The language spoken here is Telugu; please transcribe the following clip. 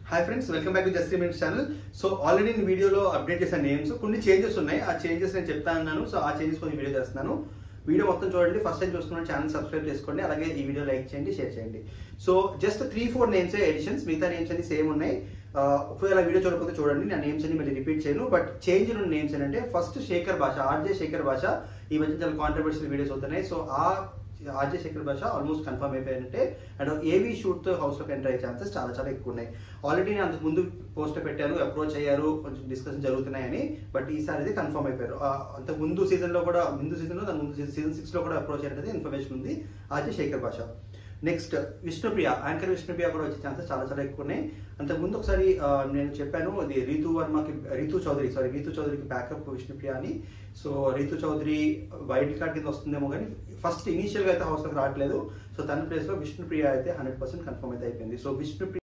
Hi friends, welcome back to just minutes channel. So already నేను వీడియోలో అప్డేట్ చేసిన నేమ్స్ కొన్ని చేంజెస్ ఉన్నాయి. ఆ చేంజెస్ నేను చెప్తా ఉన్నాను. సో ఆ చేంజెస్ కొన్ని వీడియో చేస్తున్నాను. వీడియో మొత్తం చూడండి. ఫస్ట్ టైం చూస్తున్న ఛానల్ సబ్స్క్రైబ్ చేసుకోండి. అలాగే ఈ వీడియో లైక్ చేయండి, షేర్ చేయండి. సో జస్ట్ 3-4 నేమ్స్ ఎడిషన్స్, మిగతా నేమ్స్ అన్ని సేమ్ ఉన్నాయి. ఒకవేళ వీడియో చూడకపోతే చూడండి, నా నేమ్స్ అన్ని మళ్ళీ రిపీట్ చేయను. బట్ చేంజ్ ఉన్న నేమ్స్ ఏంటంటే, ఫస్ట్ శేఖర్ భాష, ఆర్జే శేఖర్ భాష. ఈ మధ్య చాలా కాంట్రవర్షియల్ వీడియోస్ అవుతున్నాయి. సో ఆ ఆర్జే శేఖర్ భాష ఆల్మోస్ట్ కన్ఫర్మ్ అయిపోయినట్టే. అండ్ ఏవీ షూట్ తో హౌస్ లోకి ఎంటర్ అయ్యే ఛాన్సెస్ చాలా చాలా ఎక్కువ ఉన్నాయి. ఆల్రెడీ నేను అంతకు ముందు పోస్ట్ పెట్టాను, అప్రోచ్ అయ్యారు, కొంచెం డిస్కషన్ జరుగుతున్నాయని. బట్ ఈసారి అయితే కన్ఫర్మ్ అయిపోయారు. అంతకు ముందు సీజన్ లో కూడా, సీజన్ 6 లో కూడా అప్రోచ్ అయ్యేది ఇన్ఫర్మేషన్ ఉంది. ఆర్జే శేఖర్ భాష. నెక్స్ట్ విష్ణుప్రియ, యాంకర్ విష్ణుప్రియ కూడా వచ్చే ఛాన్సెస్ చాలా చాలా ఎక్కువ ఉన్నాయి. అంతకుముందు ఒకసారి నేను చెప్పాను, అది రీతూ చౌదరికి బ్యాకప్ విష్ణుప్రియ అని. So Ritu Chowdary wild card కింద వస్తుందేమో, కానీ ఫస్ట్ ఇనీషియల్ గా అయితే హౌస్ లోకి రావట్లేదు. సో తన ప్లేస్ లో విష్ణుప్రియ అయితే 100% కన్ఫర్మ్ అయితే అయిపోయింది. సో విష్ణుప్రియ